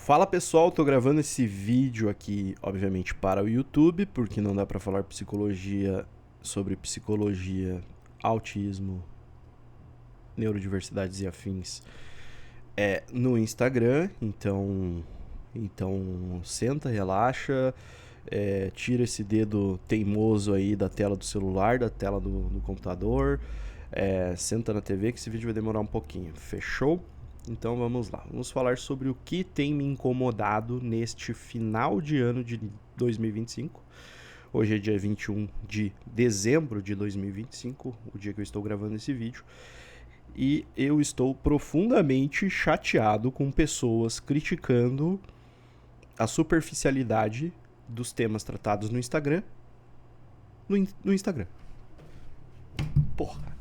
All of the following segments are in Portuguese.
Fala pessoal, tô gravando esse vídeo aqui, obviamente, para o YouTube, porque não dá pra falar sobre psicologia, autismo, neurodiversidades e afins no Instagram. Então senta, relaxa, tira esse dedo teimoso aí da tela do celular, da tela do computador, senta na TV que esse vídeo vai demorar um pouquinho. Fechou? Então vamos lá, vamos falar sobre o que tem me incomodado neste final de ano de 2025. Hoje é dia 21 de dezembro de 2025, o dia que eu estou gravando esse vídeo. E eu estou profundamente chateado com pessoas criticando a superficialidade dos temas tratados no Instagram. No Instagram. Porra.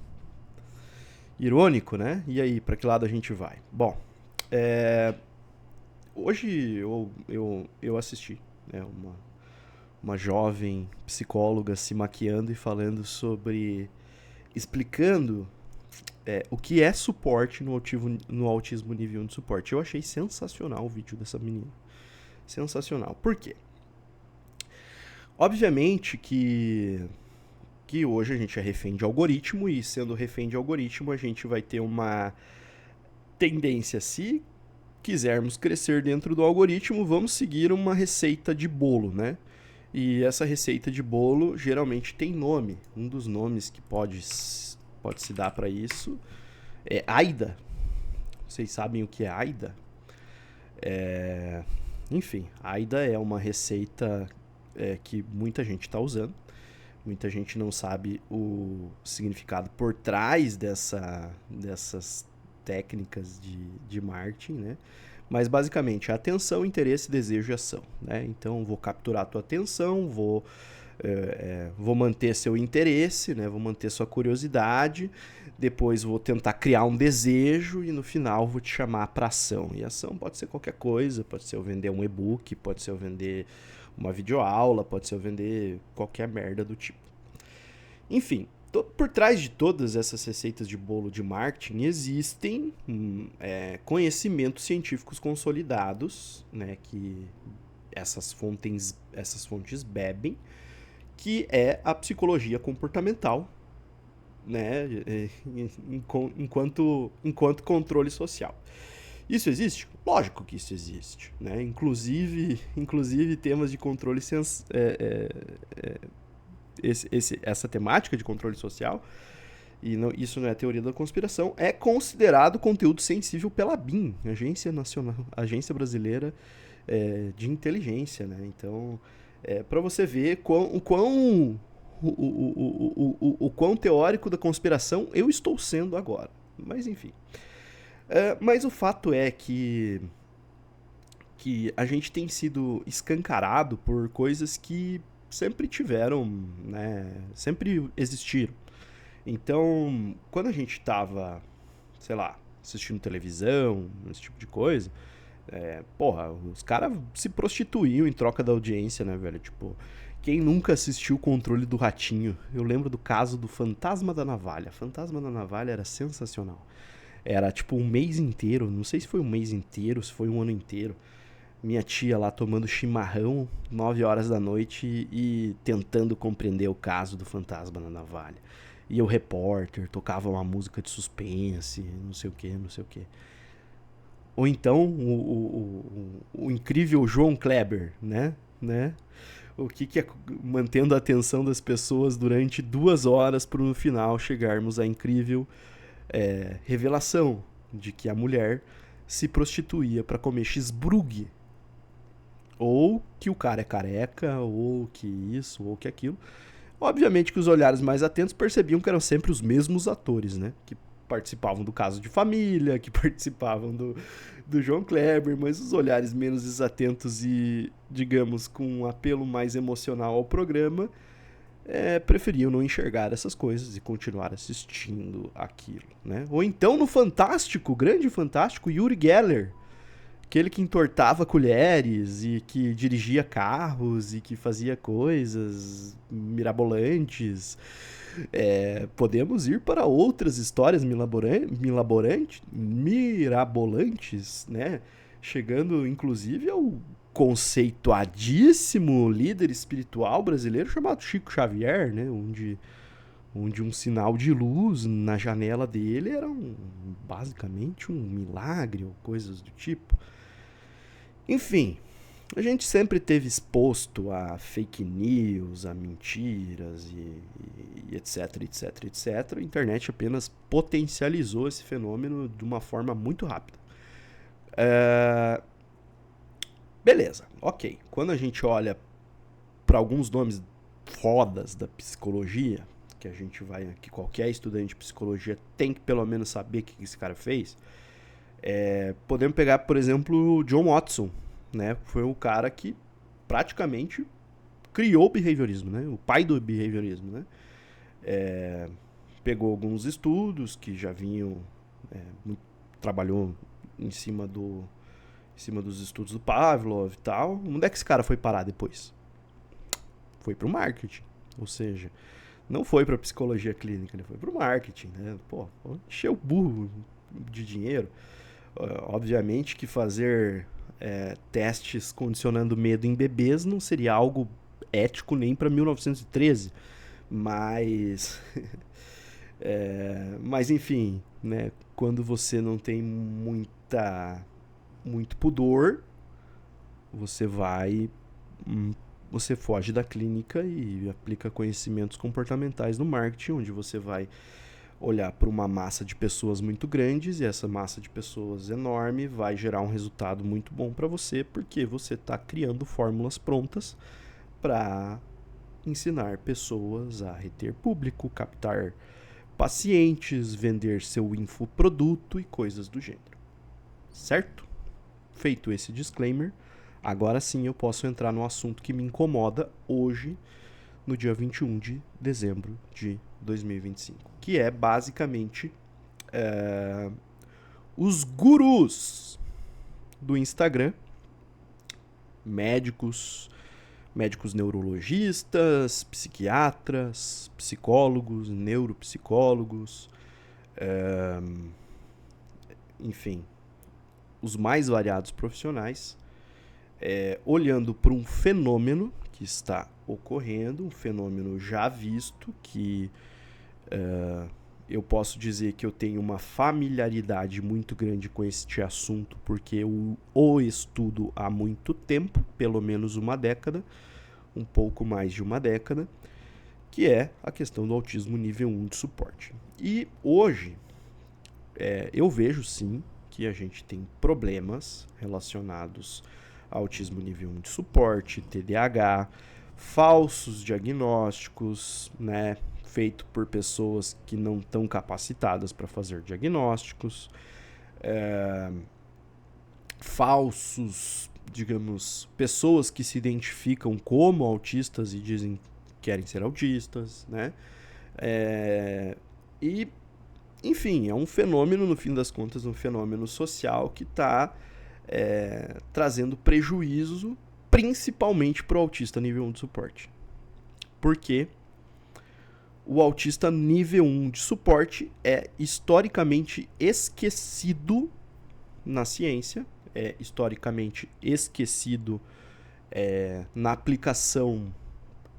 Irônico, né? E aí, pra que lado a gente vai? Bom, hoje eu assisti, né, uma jovem psicóloga se maquiando e falando sobre... explicando o que é suporte no autismo nível 1 de suporte. Eu achei sensacional o vídeo dessa menina. Sensacional. Por quê? Obviamente que hoje a gente é refém de algoritmo, e sendo refém de algoritmo a gente vai ter uma tendência, se quisermos crescer dentro do algoritmo, vamos seguir uma receita de bolo, né? E essa receita de bolo geralmente tem nome. Um dos nomes que pode se dar para isso é AIDA. Vocês sabem o que é AIDA? Enfim, AIDA é uma receita que muita gente está usando. Muita gente não sabe o significado por trás dessas técnicas de marketing, né? Mas basicamente, atenção, interesse, desejo e ação, né? Então, vou capturar a tua atenção, vou manter seu interesse, né? Vou manter sua curiosidade, depois vou tentar criar um desejo e no final vou te chamar para ação. E ação pode ser qualquer coisa, pode ser eu vender um e-book, pode ser eu vender uma videoaula, pode ser eu vender qualquer merda do tipo. Enfim, por trás de todas essas receitas de bolo de marketing existem conhecimentos científicos consolidados, né, que essas fontes bebem, que é a psicologia comportamental, né, enquanto controle social. Isso existe? Lógico que isso existe, né? Inclusive temas de controle essa temática de controle social, e não, isso não é teoria da conspiração, é considerado conteúdo sensível pela BIM, Agência Brasileira de Inteligência, né? Então, para você ver o quão teórico da conspiração eu estou sendo agora. Mas enfim. Mas o fato é que a gente tem sido escancarado por coisas que sempre tiveram, né? Sempre existiram. Então, quando a gente tava, sei lá, assistindo televisão, esse tipo de coisa, porra, os caras se prostituíam em troca da audiência, né, velho? Tipo, quem nunca assistiu o Controle do Ratinho? Eu lembro do caso do Fantasma da Navalha. Fantasma da Navalha era sensacional. Era tipo um mês inteiro, não sei se foi um mês inteiro, se foi um ano inteiro. Minha tia lá tomando chimarrão, 9 horas da noite e tentando compreender o caso do Fantasma na Navalha. E o repórter tocava uma música de suspense, não sei o que, não sei o que. Ou então o incrível João Kleber, né? O que é mantendo a atenção das pessoas durante 2 horas para no final chegarmos à incrível revelação de que a mulher se prostituía para comer cheeseburger. Ou que o cara é careca, ou que isso, ou que aquilo. Obviamente que os olhares mais atentos percebiam que eram sempre os mesmos atores, né? Que participavam do Caso de Família, que participavam do João Kleber, mas os olhares menos desatentos e, digamos, com um apelo mais emocional ao programa, preferiam não enxergar essas coisas e continuar assistindo aquilo, né? Ou então no Fantástico, grande Fantástico, Yuri Geller, aquele que entortava colheres e que dirigia carros e que fazia coisas mirabolantes. Podemos ir para outras histórias mirabolantes, né? chegando inclusive ao conceituadíssimo líder espiritual brasileiro chamado Chico Xavier, né? Onde um sinal de luz na janela dele era basicamente um milagre ou coisas do tipo. Enfim, a gente sempre teve exposto a fake news, a mentiras e etc, etc, etc. A internet apenas potencializou esse fenômeno de uma forma muito rápida. Beleza, ok. Quando a gente olha para alguns nomes fodas da psicologia, que a gente vai, que qualquer estudante de psicologia tem que pelo menos saber o que esse cara fez, podemos pegar, por exemplo, o John Watson, né? Foi o cara que praticamente criou o behaviorismo, né? O pai do behaviorismo, né? Pegou alguns estudos que já vinham, trabalhou em cima dos estudos do Pavlov e tal. Onde é que esse cara foi parar depois? Foi pro marketing. Ou seja, não foi pra psicologia clínica, ele foi pro marketing, né? Pô, encheu o burro de dinheiro. Obviamente que fazer testes condicionando medo em bebês não seria algo ético nem para 1913, mas mas enfim, né, quando você não tem muito pudor, você você foge da clínica e aplica conhecimentos comportamentais no marketing, onde você vai olhar para uma massa de pessoas muito grandes e essa massa de pessoas enorme vai gerar um resultado muito bom para você, porque você está criando fórmulas prontas para ensinar pessoas a reter público, captar pacientes, vender seu infoproduto e coisas do gênero. Certo? Feito esse disclaimer, agora sim eu posso entrar no assunto que me incomoda hoje, no dia 21 de dezembro de 2025, que é basicamente os gurus do Instagram, médicos neurologistas, psiquiatras, psicólogos, neuropsicólogos, enfim, os mais variados profissionais, olhando para um fenômeno que está ocorrendo, um fenômeno já visto, que eu posso dizer que eu tenho uma familiaridade muito grande com este assunto, porque eu o estudo há muito tempo, pelo menos uma década, um pouco mais de uma década, que é a questão do autismo nível 1 de suporte. E hoje, eu vejo sim que a gente tem problemas relacionados ao autismo nível 1 de suporte, TDAH, falsos diagnósticos, né, feito por pessoas que não estão capacitadas para fazer diagnósticos, falsos, digamos, pessoas que se identificam como autistas e dizem que querem ser autistas, né? E, enfim, é um fenômeno, no fim das contas, um fenômeno social que está trazendo prejuízo principalmente para o autista nível 1 de suporte. Porque o autista nível 1 de suporte é historicamente esquecido na ciência, é historicamente esquecido na aplicação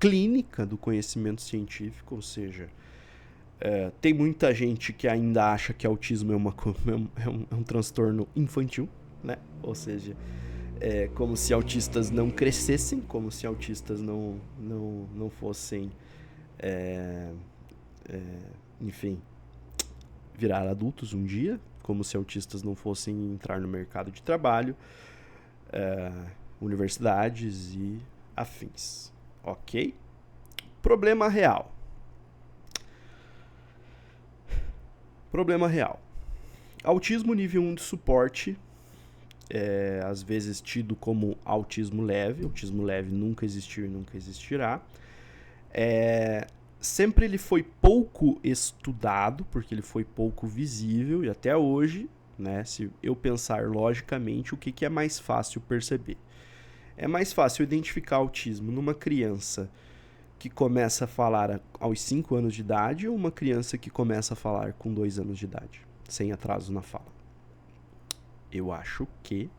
clínica do conhecimento científico, ou seja, tem muita gente que ainda acha que autismo é um transtorno infantil, né? Ou seja, como se autistas não crescessem, como se autistas não fossem, enfim, virar adultos um dia, como se autistas não fossem entrar no mercado de trabalho, universidades e afins. Ok? Problema real. Problema real. Autismo nível 1 de suporte às vezes tido como autismo leve. Autismo leve nunca existiu e nunca existirá. Sempre ele foi pouco estudado, porque ele foi pouco visível, e até hoje, né, se eu pensar logicamente, o que é mais fácil perceber? É mais fácil identificar autismo numa criança que começa a falar aos 5 anos de idade ou uma criança que começa a falar com 2 anos de idade, sem atraso na fala? Eu acho que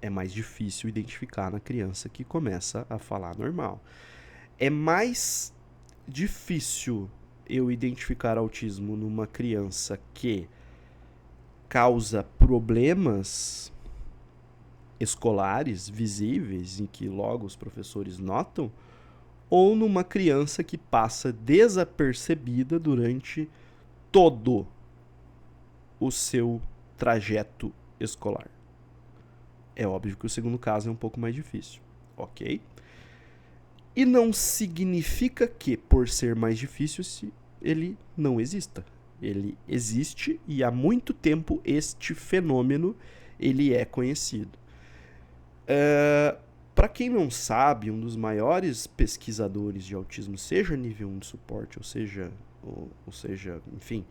é mais difícil identificar na criança que começa a falar normal. É mais difícil eu identificar autismo numa criança que causa problemas escolares visíveis, em que logo os professores notam, ou numa criança que passa desapercebida durante todo o seu trajeto escolar. É óbvio que o segundo caso é um pouco mais difícil, ok? E não significa que, por ser mais difícil, ele não exista. Ele existe e há muito tempo este fenômeno ele é conhecido. Para quem não sabe, um dos maiores pesquisadores de autismo, seja nível 1 de suporte, ou seja, enfim,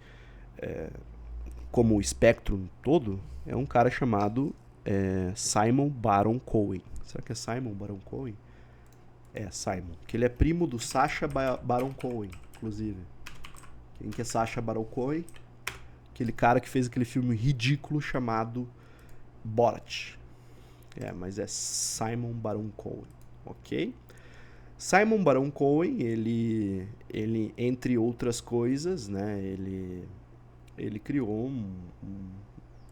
como o espectro todo, é um cara chamado Simon Baron Cohen. Será que é Simon Baron Cohen? É, Simon. Que ele é primo do Sacha Baron Cohen, inclusive. Quem que é Sacha Baron Cohen? Aquele cara que fez aquele filme ridículo chamado Borat. Mas é Simon Baron Cohen, ok? Simon Baron Cohen, ele entre outras coisas, né, ele criou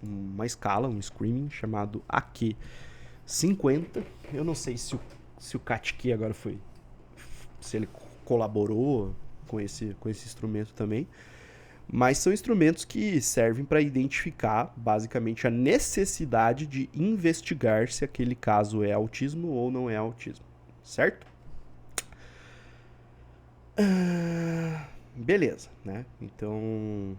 uma escala, um screening chamado AQ50. Eu não sei se o CAT-Q agora se ele colaborou com esse instrumento também, mas são instrumentos que servem para identificar basicamente a necessidade de investigar se aquele caso é autismo ou não é autismo, certo? Beleza, né? Então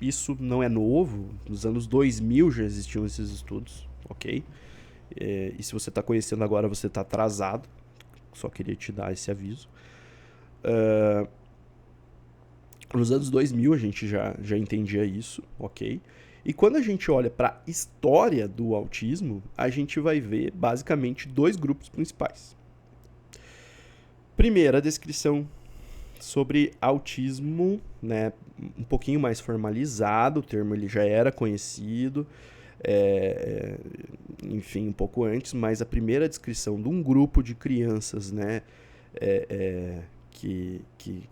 isso não é novo. Nos anos 2000 já existiam esses estudos, ok? E se você está conhecendo agora, você está atrasado. Só queria te dar esse aviso. Nos anos 2000 a gente já entendia isso, ok? E quando a gente olha para a história do autismo, a gente vai ver basicamente dois grupos principais. Primeiro, a descrição sobre autismo, né, um pouquinho mais formalizado, o termo ele já era conhecido, enfim, um pouco antes, mas a primeira descrição de um grupo de crianças, né, que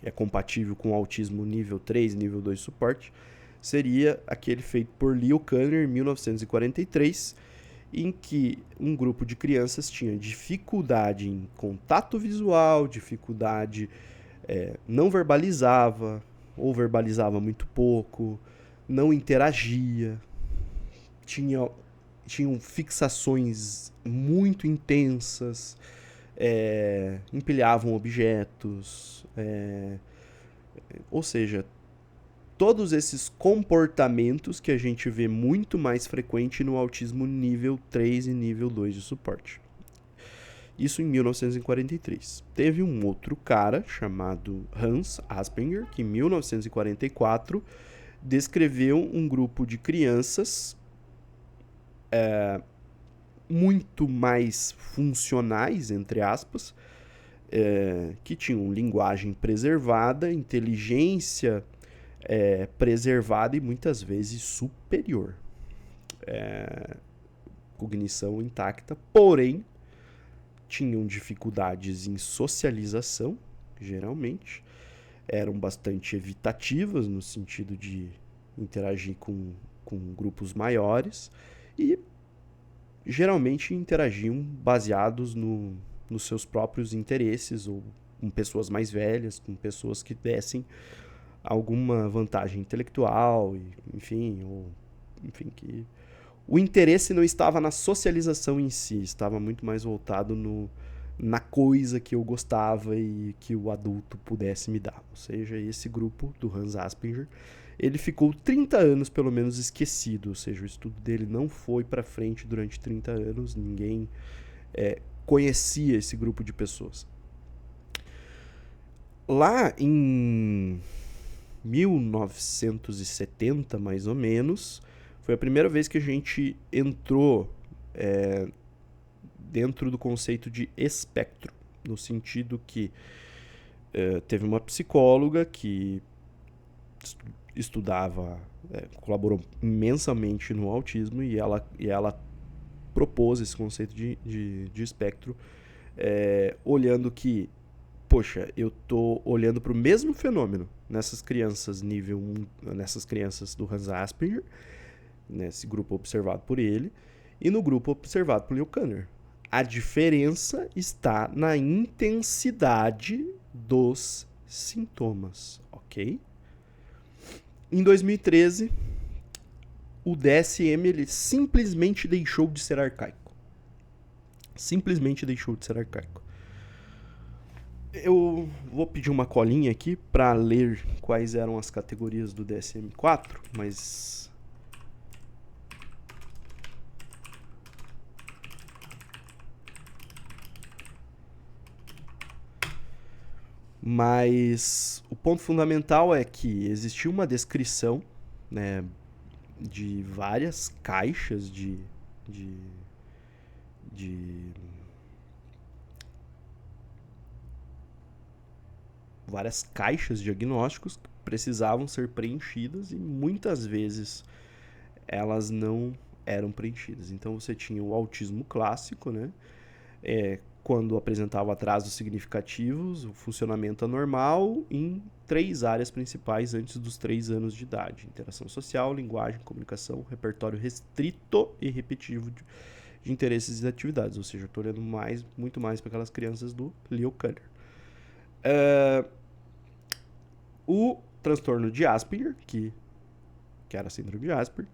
é compatível com autismo nível 3, nível 2 de suporte, seria aquele feito por Leo Kanner em 1943, em que um grupo de crianças tinha dificuldade em contato visual, dificuldade, não verbalizava, ou verbalizava muito pouco, não interagia, tinham fixações muito intensas, empilhavam objetos, ou seja, todos esses comportamentos que a gente vê muito mais frequente no autismo nível 3 e nível 2 de suporte. Isso em 1943. Teve um outro cara chamado Hans Asperger, que em 1944 descreveu um grupo de crianças muito mais funcionais, entre aspas, que tinham linguagem preservada, inteligência preservada e muitas vezes superior. Cognição intacta, porém tinham dificuldades em socialização, geralmente, eram bastante evitativas no sentido de interagir com grupos maiores e geralmente interagiam baseados nos seus próprios interesses ou com pessoas mais velhas, com pessoas que dessem alguma vantagem intelectual, enfim, que o interesse não estava na socialização em si, estava muito mais voltado na coisa que eu gostava e que o adulto pudesse me dar. Ou seja, esse grupo do Hans Asperger, ele ficou 30 anos pelo menos esquecido, ou seja, o estudo dele não foi para frente durante 30 anos, ninguém conhecia esse grupo de pessoas. Lá em 1970, mais ou menos, foi a primeira vez que a gente entrou dentro do conceito de espectro, no sentido que teve uma psicóloga que estudava, colaborou imensamente no autismo, e ela propôs esse conceito de espectro, olhando que, poxa, eu tô olhando para o mesmo fenômeno nessas crianças nível 1, nessas crianças do Hans Asperger, nesse grupo observado por ele, e no grupo observado por Leo Kanner. A diferença está na intensidade dos sintomas, ok? Em 2013, o DSM ele simplesmente deixou de ser arcaico. Simplesmente deixou de ser arcaico. Eu vou pedir uma colinha aqui para ler quais eram as categorias do DSM-4, mas o ponto fundamental é que existiu uma descrição, né, de várias caixas de várias caixas diagnósticos que precisavam ser preenchidas, e muitas vezes elas não eram preenchidas. Então você tinha o autismo clássico, né? Quando apresentava atrasos significativos, o funcionamento anormal em 3 áreas principais antes dos 3 anos de idade: interação social, linguagem, comunicação, repertório restrito e repetitivo de interesses e atividades. Ou seja, eu estou olhando muito mais para aquelas crianças do Leo Kanner. O transtorno de Asperger, que era a síndrome de Asperger,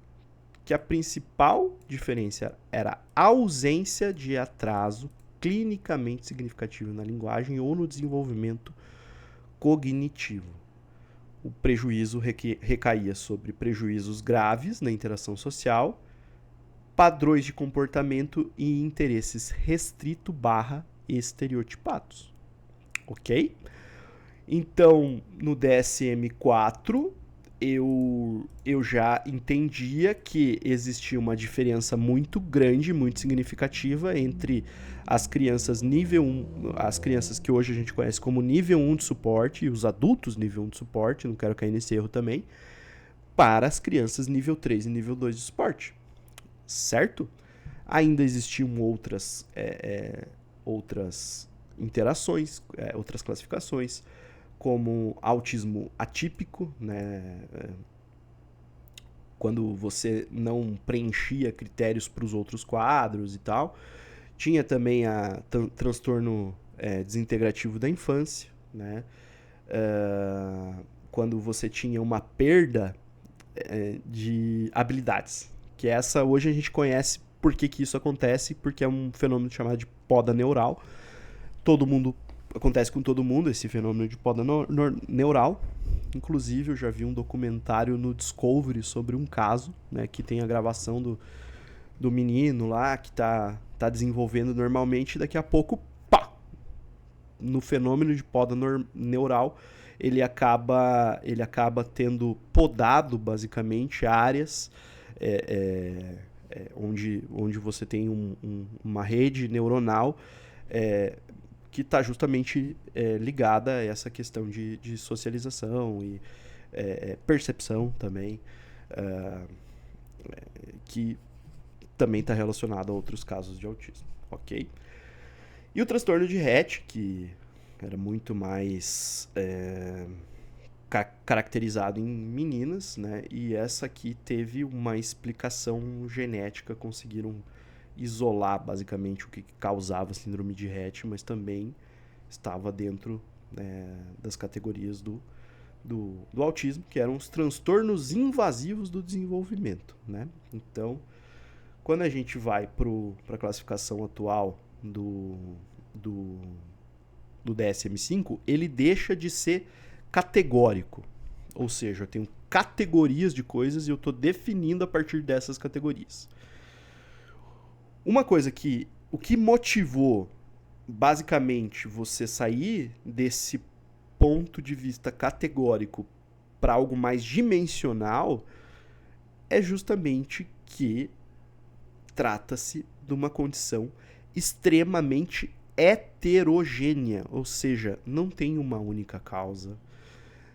que a principal diferença era a ausência de atraso clinicamente significativo na linguagem ou no desenvolvimento cognitivo. O prejuízo recaía sobre prejuízos graves na interação social, padrões de comportamento e interesses restrito/estereotipados. Ok? Então, no DSM-4, eu já entendia que existia uma diferença muito grande, muito significativa entre as crianças nível 1, as crianças que hoje a gente conhece como nível 1 de suporte, e os adultos nível 1 de suporte, não quero cair nesse erro também, para as crianças nível 3 e nível 2 de suporte. Certo? Ainda existiam outras interações, outras classificações, como autismo atípico, né? Quando você não preenchia critérios para os outros quadros e tal. Tinha também a transtorno desintegrativo da infância, né? Quando você tinha uma perda de habilidades, que essa hoje a gente conhece por que isso acontece, porque é um fenômeno chamado de poda neural. Acontece com todo mundo esse fenômeno de poda neural. Inclusive, eu já vi um documentário no Discovery sobre um caso, né, que tem a gravação do menino lá que tá desenvolvendo normalmente, e daqui a pouco, pá! No fenômeno de poda neural, ele acaba tendo podado, basicamente, áreas onde você tem uma rede neuronal que está justamente ligada a essa questão de socialização e percepção também, que também está relacionado a outros casos de autismo, ok? E o transtorno de Rett, que era muito mais caracterizado em meninas, né? E essa aqui teve uma explicação genética, conseguiram isolar basicamente o que causava a síndrome de Rett, mas também estava dentro das categorias do autismo, que eram os transtornos invasivos do desenvolvimento, né? Então, quando a gente vai para a classificação atual do DSM-5, ele deixa de ser categórico. Ou seja, eu tenho categorias de coisas e eu estou definindo a partir dessas categorias. Uma coisa o que motivou basicamente você sair desse ponto de vista categórico para algo mais dimensional é justamente que trata-se de uma condição extremamente heterogênea, ou seja, não tem uma única causa,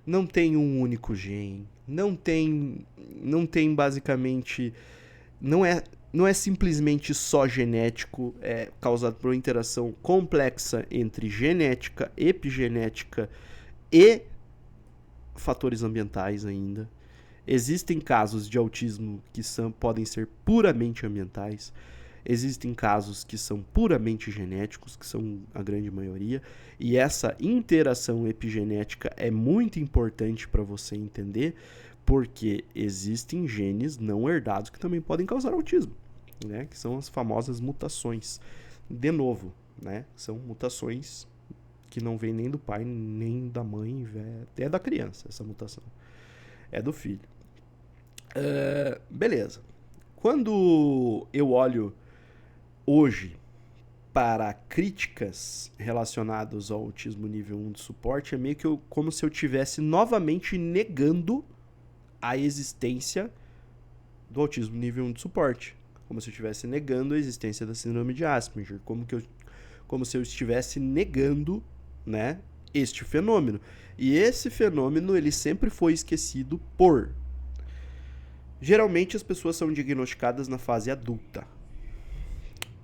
não tem um único gene, Não tem, não tem basicamente, não é, não é simplesmente só genético, é causado por uma interação complexa entre genética, epigenética e fatores ambientais ainda. Existem casos de autismo que podem ser puramente ambientais. Existem casos que são puramente genéticos, que são a grande maioria. E essa interação epigenética é muito importante para você entender, porque existem genes não herdados que também podem causar autismo, né? Que são as famosas mutações. De novo, né? São mutações que não vêm nem do pai, nem da mãe, é da criança essa mutação. É do filho. Beleza. Quando eu olho hoje para críticas relacionadas ao autismo nível 1 de suporte, é meio que como se eu estivesse novamente negando a existência do autismo nível 1 de suporte. Como se eu estivesse negando a existência da síndrome de Asperger. Como se eu estivesse negando, né, este fenômeno. E esse fenômeno ele sempre foi esquecido por... Geralmente as pessoas são diagnosticadas na fase adulta.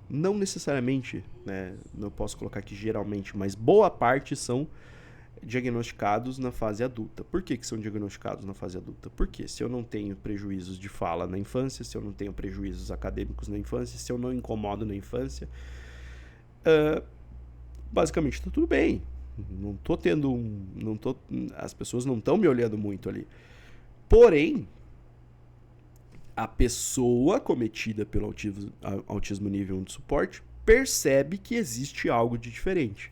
Não necessariamente, né? Não posso colocar aqui geralmente, mas boa parte são diagnosticados na fase adulta. Por que são diagnosticados na fase adulta? Porque se eu não tenho prejuízos de fala na infância, se eu não tenho prejuízos acadêmicos na infância, se eu não incomodo na infância, basicamente está tudo bem. Não tô tendo as pessoas não estão me olhando muito ali. Porém, a pessoa cometida pelo autismo nível 1 de suporte percebe que existe algo de diferente.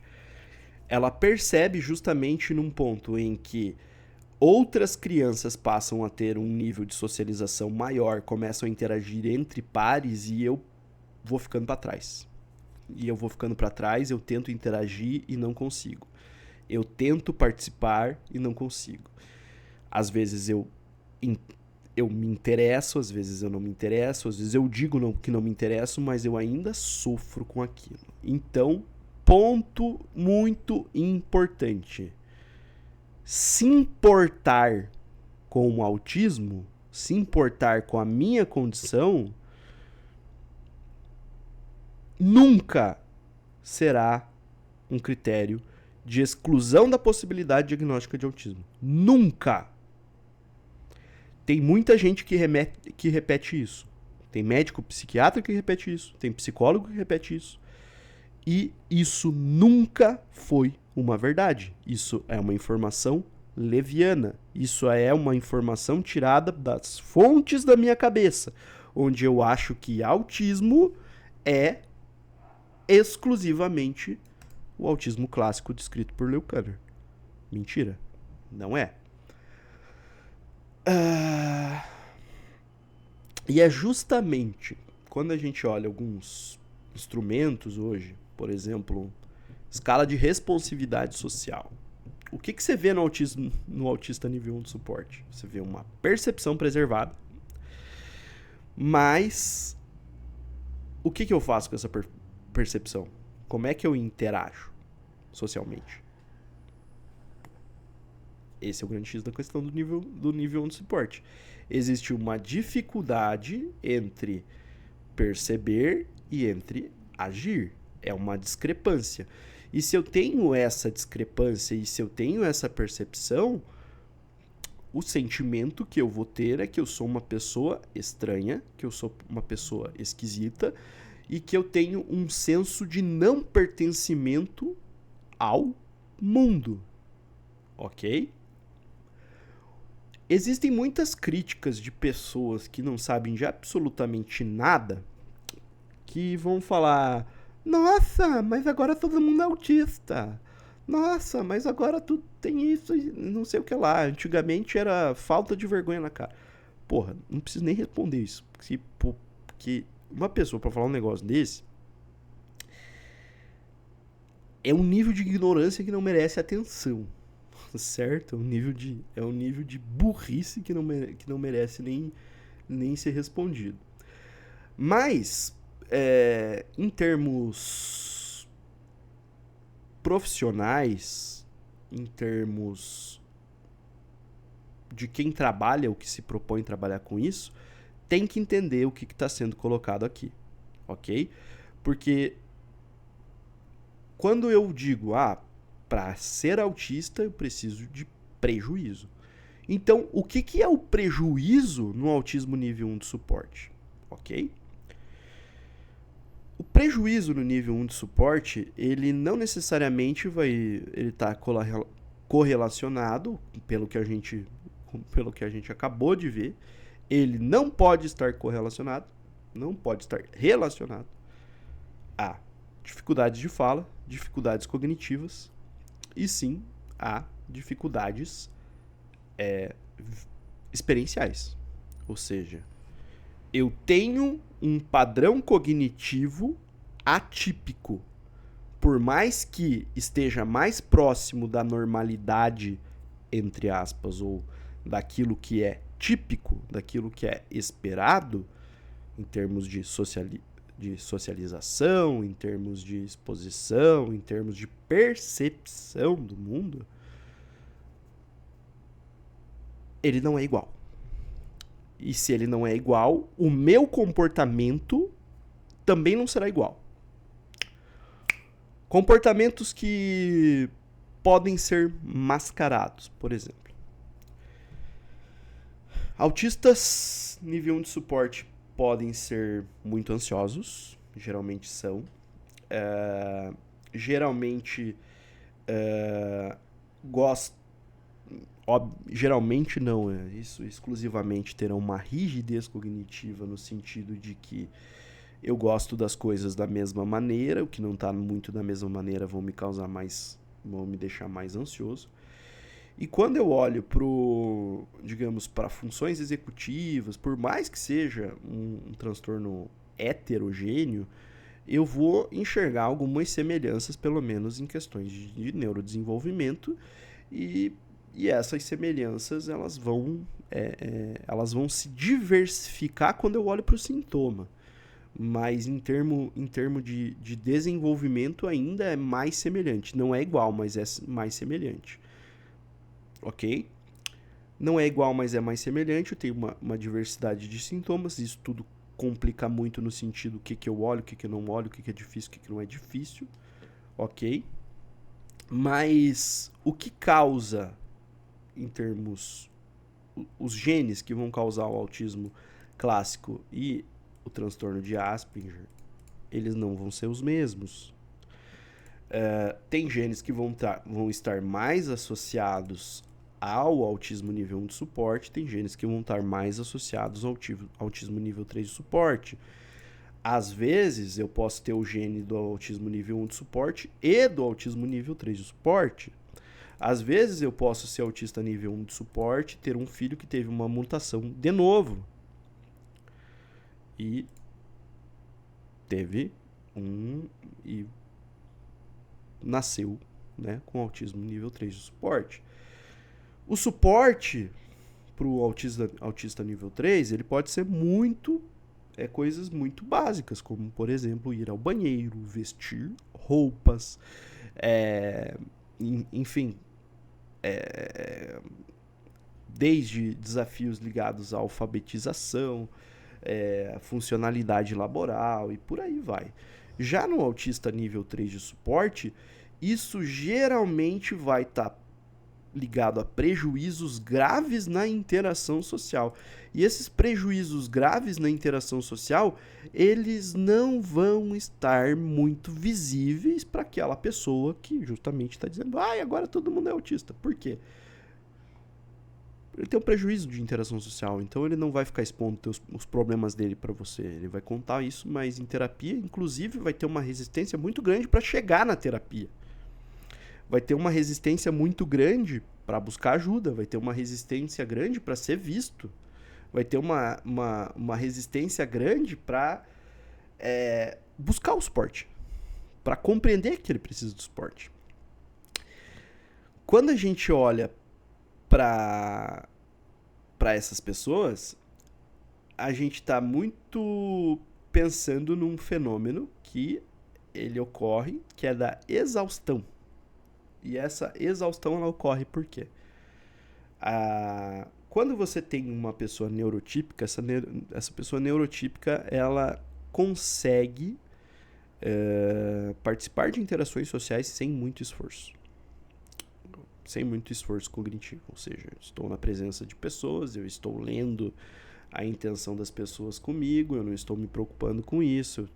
Ela percebe justamente num ponto em que outras crianças passam a ter um nível de socialização maior, começam a interagir entre pares e eu vou ficando para trás. E eu vou ficando para trás, eu tento interagir e não consigo. Eu tento participar e não consigo. Às vezes eu me interesso, às vezes eu não me interesso, às vezes eu digo que não me interesso, mas eu ainda sofro com aquilo. Então, ponto muito importante. Se importar com o autismo, se importar com a minha condição, nunca será um critério de exclusão da possibilidade diagnóstica de autismo. Nunca! Tem muita gente que repete isso. Tem médico psiquiatra que repete isso. Tem psicólogo que repete isso. E isso nunca foi uma verdade. Isso é uma informação leviana. Isso é uma informação tirada das fontes da minha cabeça. Onde eu acho que autismo é exclusivamente o autismo clássico descrito por Leo Kanner. Mentira. Não é. E é justamente quando a gente olha alguns instrumentos hoje, por exemplo, escala de responsividade social. O que você vê no autista nível 1 de suporte? Você vê uma percepção preservada, mas o que eu faço com essa percepção? Como é que eu interajo socialmente? Esse é o grande X da questão do nível 1 de suporte. Existe uma dificuldade entre perceber e entre agir. É uma discrepância. E se eu tenho essa discrepância e se eu tenho essa percepção, o sentimento que eu vou ter é que eu sou uma pessoa estranha, que eu sou uma pessoa esquisita e que eu tenho um senso de não pertencimento ao mundo. Ok? Existem muitas críticas de pessoas que não sabem de absolutamente nada, que vão falar: nossa, mas agora todo mundo é autista. Nossa, mas agora tu tem isso e não sei o que lá. Antigamente era falta de vergonha na cara. Porra, não preciso nem responder isso. Porque uma pessoa pra falar um negócio desse é um nível de ignorância que não merece atenção. Certo? É um nível de burrice que não merece nem ser respondido. Mas, em termos profissionais, em termos de quem trabalha ou que se propõe trabalhar com isso tem que entender o que está sendo colocado aqui, ok? Porque quando eu digo, para ser autista eu preciso de prejuízo. Então, o que é o prejuízo no autismo nível 1 de suporte? Ok? O prejuízo no nível 1 de suporte, ele não necessariamente ele tá correlacionado, pelo que a gente acabou de ver. Ele não pode estar correlacionado, não pode estar relacionado a dificuldades de fala, dificuldades cognitivas, e sim a dificuldades experienciais. Ou seja, eu tenho um padrão cognitivo atípico. Por mais que esteja mais próximo da normalidade, entre aspas, ou daquilo que é típico, daquilo que é esperado, em termos de socialização, em termos de exposição, em termos de percepção do mundo, ele não é igual. E se ele não é igual, o meu comportamento também não será igual. Comportamentos que podem ser mascarados, por exemplo. Autistas nível 1 de suporte podem ser muito ansiosos, geralmente são. Geralmente geralmente não, isso exclusivamente terão uma rigidez cognitiva no sentido de que eu gosto das coisas da mesma maneira, o que não está muito da mesma maneira vão me deixar mais ansioso. E quando eu olho para funções executivas, por mais que seja um transtorno heterogêneo, eu vou enxergar algumas semelhanças, pelo menos em questões de neurodesenvolvimento, e essas semelhanças elas vão se diversificar quando eu olho para o sintoma. Mas em termo de desenvolvimento ainda é mais semelhante. Não é igual, mas é mais semelhante. Ok? Não é igual, mas é mais semelhante. Eu tenho uma diversidade de sintomas. Isso tudo complica muito no sentido o que eu olho, o que eu não olho, o que é difícil, o que não é difícil. Ok? Mas o que causa, em termos... Os genes que vão causar o autismo clássico e o transtorno de Asperger, eles não vão ser os mesmos. Tem genes que vão estar mais associados ao autismo nível 1 de suporte, tem genes que vão estar mais associados ao autismo nível 3 de suporte. Às vezes, eu posso ter o gene do autismo nível 1 de suporte e do autismo nível 3 de suporte. Às vezes, eu posso ser autista nível 1 de suporte, ter um filho que teve uma mutação de novo. E nasceu, né, com autismo nível 3 de suporte. O suporte para o autista nível 3, ele pode ser coisas muito básicas, como, por exemplo, ir ao banheiro, vestir roupas, enfim, desde desafios ligados à alfabetização, funcionalidade laboral e por aí vai. Já no autista nível 3 de suporte, isso geralmente vai estar ligado a prejuízos graves na interação social. E esses prejuízos graves na interação social, eles não vão estar muito visíveis para aquela pessoa que justamente está dizendo, agora todo mundo é autista. Por quê? Ele tem um prejuízo de interação social, então ele não vai ficar expondo os problemas dele para você. Ele vai contar isso, mas em terapia, inclusive, vai ter uma resistência muito grande para chegar na terapia. Vai ter uma resistência muito grande para buscar ajuda, vai ter uma resistência grande para ser visto, vai ter uma resistência grande para buscar o suporte, para compreender que ele precisa do suporte. Quando a gente olha para essas pessoas, a gente está muito pensando num fenômeno que ele ocorre, que é da exaustão. E essa exaustão ela ocorre por quê? quando você tem uma pessoa neurotípica, essa pessoa neurotípica, ela consegue participar de interações sociais sem muito esforço. Sem muito esforço cognitivo. Ou seja, eu estou na presença de pessoas, eu estou lendo a intenção das pessoas comigo, eu não estou me preocupando com isso,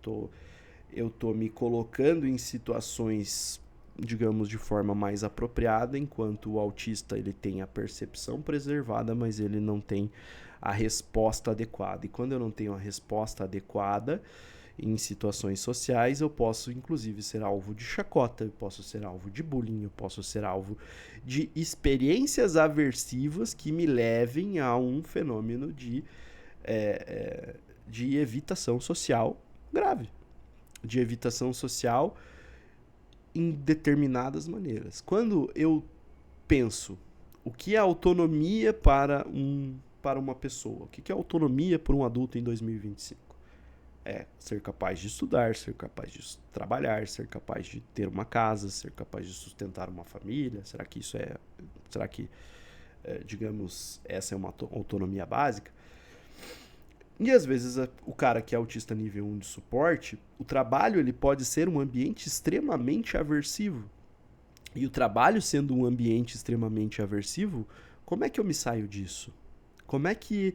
eu estou me colocando em situações, digamos, de forma mais apropriada, enquanto o autista ele tem a percepção preservada, mas ele não tem a resposta adequada. E quando eu não tenho a resposta adequada em situações sociais, eu posso inclusive ser alvo de chacota, eu posso ser alvo de bullying, eu posso ser alvo de experiências aversivas que me levem a um fenômeno de evitação social grave, de evitação social em determinadas maneiras. Quando eu penso o que é autonomia para uma pessoa, o que é autonomia para um adulto em 2025? É ser capaz de estudar, ser capaz de trabalhar, ser capaz de ter uma casa, ser capaz de sustentar uma família. Será que digamos, essa é uma autonomia básica? E às vezes o cara que é autista nível 1 de suporte, o trabalho ele pode ser um ambiente extremamente aversivo. E o trabalho sendo um ambiente extremamente aversivo, como é que eu me saio disso? Como é que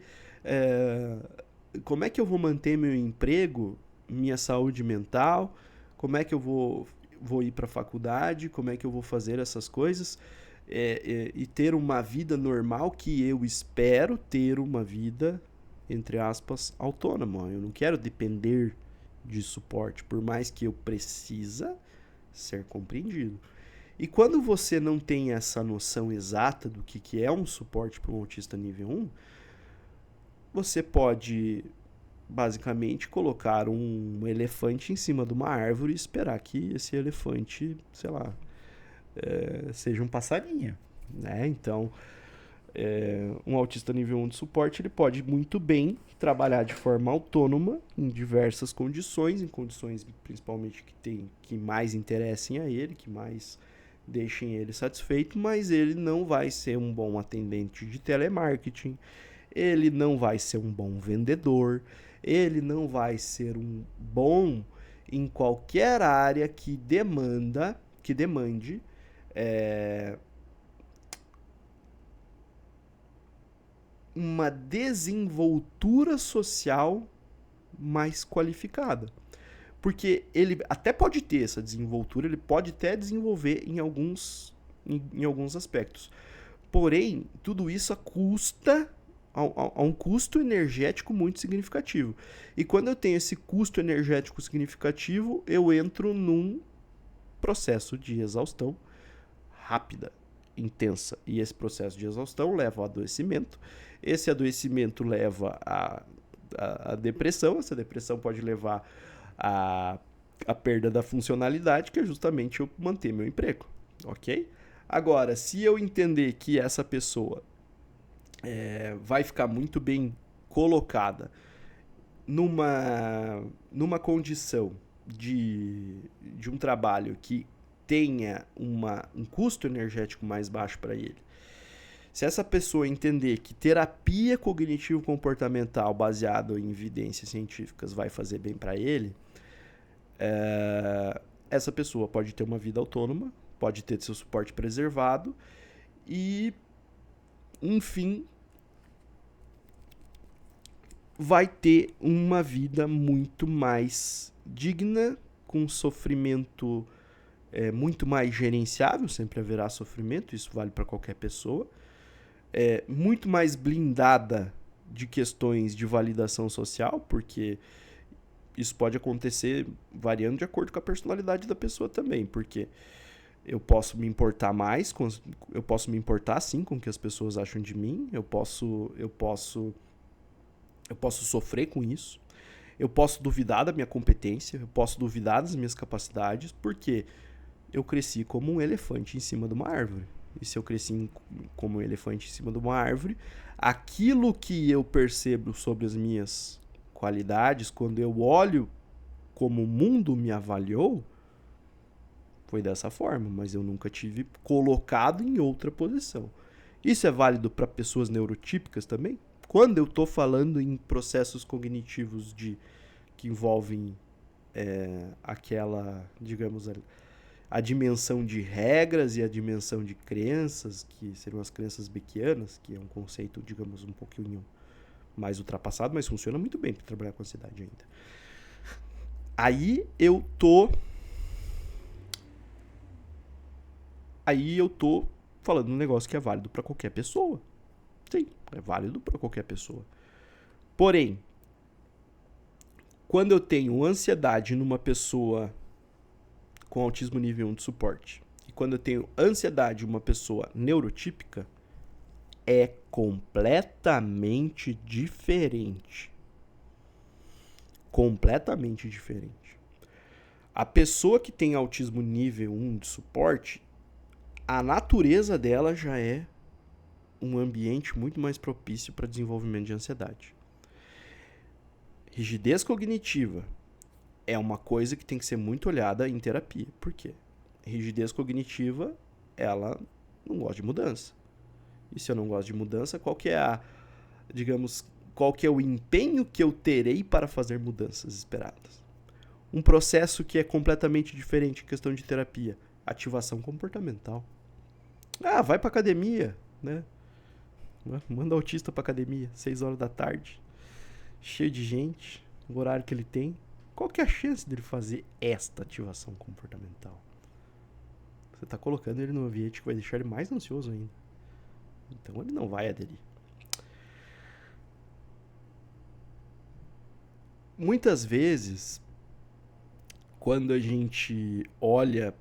eu vou manter meu emprego, minha saúde mental? Como é que eu vou ir para a faculdade? Como é que eu vou fazer essas coisas? E ter uma vida normal, que eu espero ter uma vida, entre aspas, autônoma. Eu não quero depender de suporte, por mais que eu precisa ser compreendido. E quando você não tem essa noção exata do que é um suporte para um autista nível 1, você pode basicamente colocar um elefante em cima de uma árvore e esperar que esse elefante, sei lá, seja um passarinho, né? Então, um autista nível 1 de suporte, ele pode muito bem trabalhar de forma autônoma em diversas condições, em condições principalmente que mais interessem a ele, que mais deixem ele satisfeito, mas ele não vai ser um bom atendente de telemarketing, ele não vai ser um bom vendedor, ele não vai ser um bom em qualquer área que demande uma desenvoltura social mais qualificada. Porque ele até pode ter essa desenvoltura, ele pode até desenvolver em alguns aspectos. Porém, tudo isso custa a um custo energético muito significativo. E quando eu tenho esse custo energético significativo, eu entro num processo de exaustão rápida, intensa. E esse processo de exaustão leva ao adoecimento. Esse adoecimento leva à depressão. Essa depressão pode levar à perda da funcionalidade, que é justamente eu manter meu emprego. Ok? Agora, se eu entender que essa pessoa vai ficar muito bem colocada numa condição de um trabalho que tenha um custo energético mais baixo para ele, se essa pessoa entender que terapia cognitivo-comportamental baseada em evidências científicas vai fazer bem para ele, essa pessoa pode ter uma vida autônoma, pode ter seu suporte preservado e, enfim, vai ter uma vida muito mais digna, com sofrimento muito mais gerenciável. Sempre haverá sofrimento, isso vale para qualquer pessoa, muito mais blindada de questões de validação social, porque isso pode acontecer variando de acordo com a personalidade da pessoa também, porque eu posso me importar mais, eu posso me importar sim com o que as pessoas acham de mim, eu posso sofrer com isso, eu posso duvidar da minha competência, eu posso duvidar das minhas capacidades, porque eu cresci como um elefante em cima de uma árvore. E se eu cresci como um elefante em cima de uma árvore, aquilo que eu percebo sobre as minhas qualidades, quando eu olho como o mundo me avaliou, foi dessa forma, mas eu nunca tive colocado em outra posição. Isso é válido para pessoas neurotípicas também? Quando eu estou falando em processos cognitivos que envolvem aquela, digamos, a dimensão de regras e a dimensão de crenças, que seriam as crenças beckianas, que é um conceito, digamos, um pouquinho mais ultrapassado, mas funciona muito bem para trabalhar com ansiedade ainda. Aí eu tô falando um negócio que é válido para qualquer pessoa. Sim, é válido para qualquer pessoa. Porém, quando eu tenho ansiedade numa pessoa com autismo nível 1 de suporte, e quando eu tenho ansiedade em uma pessoa neurotípica, é completamente diferente. Completamente diferente. A pessoa que tem autismo nível 1 de suporte, a natureza dela já é um ambiente muito mais propício para desenvolvimento de ansiedade. Rigidez cognitiva é uma coisa que tem que ser muito olhada em terapia. Por quê? Rigidez cognitiva, ela não gosta de mudança. E se eu não gosto de mudança, qual que é qual que é o empenho que eu terei para fazer mudanças esperadas? Um processo que é completamente diferente em questão de terapia. Ativação comportamental. Vai pra academia, né? Manda o autista pra academia, 6 horas da tarde. Cheio de gente, o horário que ele tem. Qual que é a chance dele fazer esta ativação comportamental? Você tá colocando ele num ambiente que vai deixar ele mais ansioso ainda. Então ele não vai aderir. Muitas vezes, quando a gente olha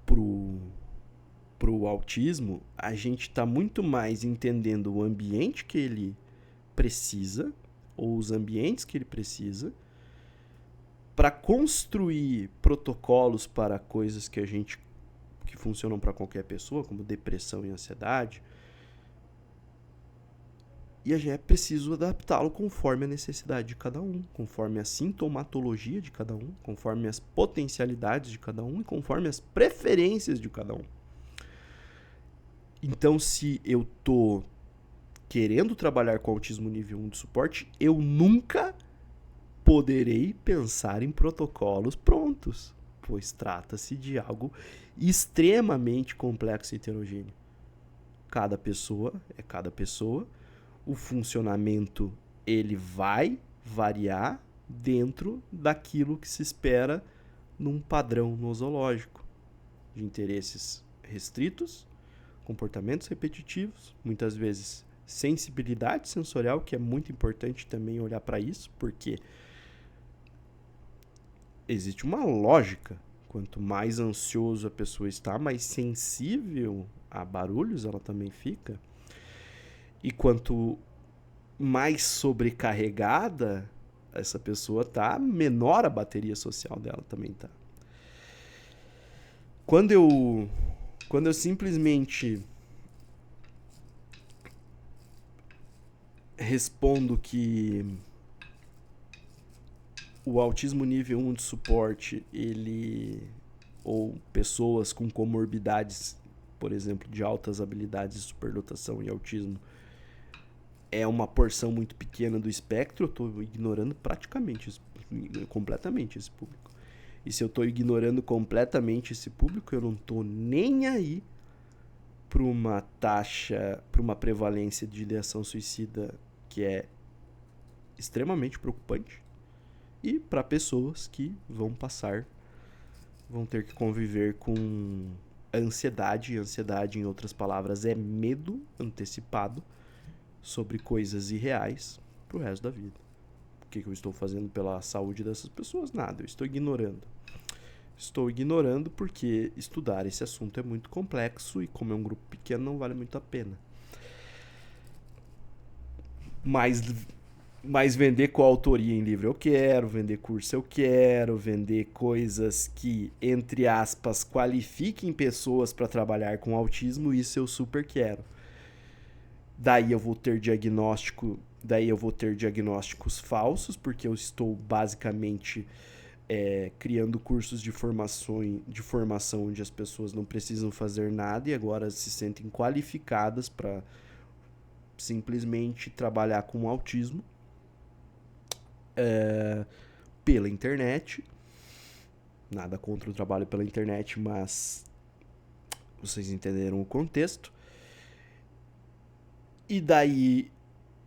pro autismo, a gente tá muito mais entendendo o ambiente que ele precisa, ou os ambientes que ele precisa, para construir protocolos para coisas que funcionam para qualquer pessoa, como depressão e ansiedade. E a gente é preciso adaptá-lo conforme a necessidade de cada um, conforme a sintomatologia de cada um, conforme as potencialidades de cada um e conforme as preferências de cada um. Então, se eu tô querendo trabalhar com autismo nível 1 de suporte, eu nunca poderei pensar em protocolos prontos, pois trata-se de algo extremamente complexo e heterogêneo. Cada pessoa é cada pessoa. O funcionamento ele vai variar dentro daquilo que se espera num padrão nosológico de interesses restritos, comportamentos repetitivos, muitas vezes sensibilidade sensorial, que é muito importante também olhar para isso, porque existe uma lógica. Quanto mais ansioso a pessoa está, mais sensível a barulhos ela também fica. E quanto mais sobrecarregada essa pessoa tá, menor a bateria social dela também tá. Quando eu simplesmente respondo que o autismo nível 1 de suporte, ou pessoas com comorbidades, por exemplo, de altas habilidades de superdotação e autismo, é uma porção muito pequena do espectro, eu estou ignorando completamente esse público. E se eu estou ignorando completamente esse público, eu não estou nem aí para uma taxa, para uma prevalência de ideação suicida que é extremamente preocupante, e para pessoas que vão ter que conviver com ansiedade. Ansiedade, em outras palavras, é medo antecipado sobre coisas irreais pro resto da vida. O que eu estou fazendo pela saúde dessas pessoas? Nada, eu estou ignorando. Estou ignorando porque estudar esse assunto é muito complexo e, como é um grupo pequeno, não vale muito a pena. Mas vender coautoria em livro eu quero, vender curso eu quero, vender coisas que, entre aspas, qualifiquem pessoas para trabalhar com autismo, isso eu super quero. Daí eu vou ter diagnósticos falsos, porque eu estou basicamente criando cursos de formação onde as pessoas não precisam fazer nada e agora se sentem qualificadas para simplesmente trabalhar com autismo pela internet. Nada contra o trabalho pela internet, mas vocês entenderam o contexto. E daí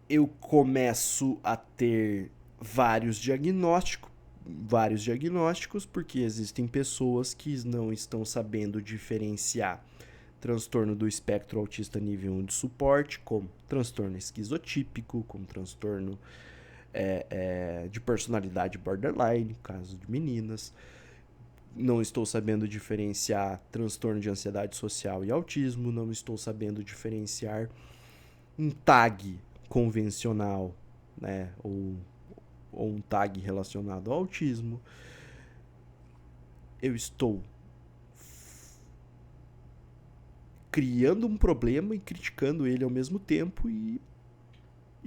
eu começo a ter vários diagnósticos, porque existem pessoas que não estão sabendo diferenciar transtorno do espectro autista nível 1 de suporte, como transtorno esquizotípico, como transtorno de personalidade borderline, caso de meninas. Não estou sabendo diferenciar transtorno de ansiedade social e autismo, não estou sabendo diferenciar um tag convencional, né, ou um tag relacionado ao autismo. Eu estou criando um problema e criticando ele ao mesmo tempo, e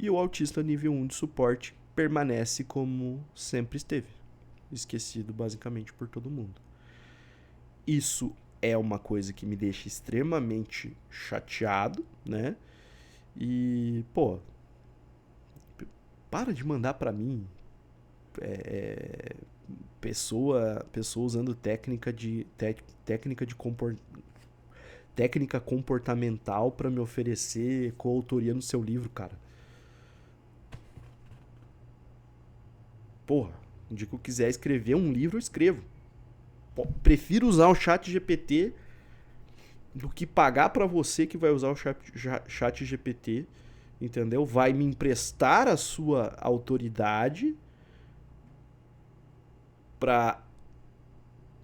o autista nível 1 de suporte permanece como sempre esteve, esquecido basicamente por todo mundo. Isso é uma coisa que me deixa extremamente chateado, né? E, pô, para de mandar pra mim pessoa usando técnica comportamental pra me oferecer coautoria no seu livro, cara. Porra, no dia que eu quiser escrever um livro, eu escrevo. Prefiro usar o ChatGPT do que pagar pra você que vai usar o ChatGPT, entendeu? Vai me emprestar a sua autoridade pra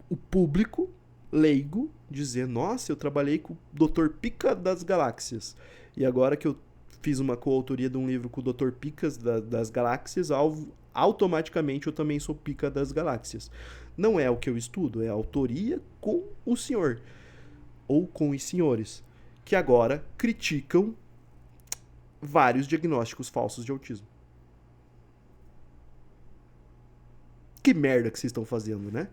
o público leigo dizer: nossa, eu trabalhei com o Dr. Pica das Galáxias, e agora que eu fiz uma coautoria de um livro com o Dr. Picas das Galáxias, automaticamente eu também sou Pica das Galáxias. Não é o que eu estudo, é a autoria com o senhor, ou com os senhores, que agora criticam vários diagnósticos falsos de autismo. Que merda que vocês estão fazendo, né?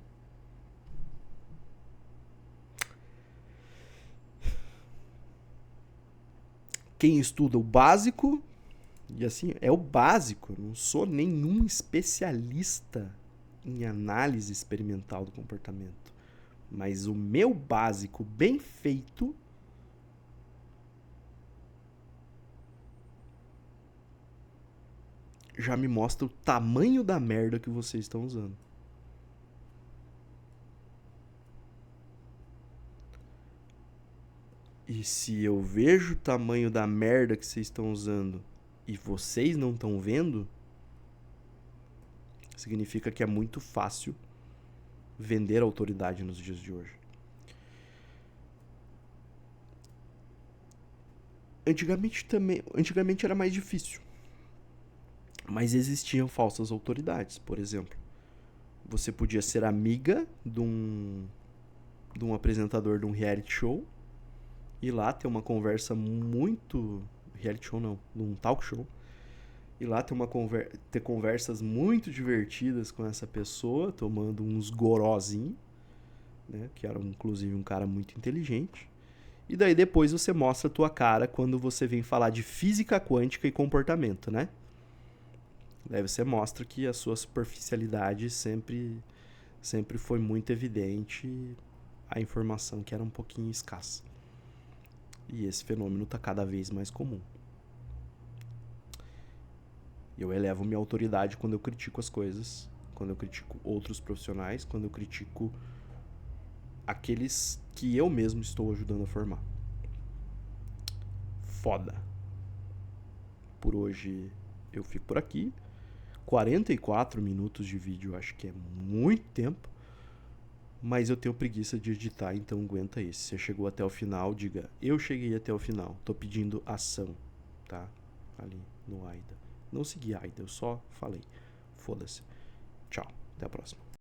Quem estuda o básico, e assim, é o básico, eu não sou nenhum especialista em análise experimental do comportamento, mas o meu básico bem feito já me mostra o tamanho da merda que vocês estão usando. E se eu vejo o tamanho da merda que vocês estão usando e vocês não estão vendo, significa que é muito fácil vender autoridade nos dias de hoje. Antigamente era mais difícil, mas existiam falsas autoridades. Por exemplo, você podia ser amiga de um apresentador de um reality show, e lá ter uma conversa muito... reality show não, de um talk show, e lá ter conversas muito divertidas com essa pessoa, tomando uns gorozinhos, né, que era inclusive um cara muito inteligente. E daí depois você mostra a tua cara quando você vem falar de física quântica e comportamento, né? Daí você mostra que a sua superficialidade sempre foi muito evidente, a informação que era um pouquinho escassa. E esse fenômeno está cada vez mais comum. Eu elevo minha autoridade quando eu critico as coisas, quando eu critico outros profissionais, quando eu critico aqueles que eu mesmo estou ajudando a formar. Foda. Por hoje eu fico por aqui. 44 minutos de vídeo, acho que é muito tempo, mas eu tenho preguiça de editar, então aguenta esse. Se você chegou até o final, diga: eu cheguei até o final. Tô pedindo ação, tá? Ali no AIDA. Não segui AIDA, eu só falei. Foda-se. Tchau, até a próxima.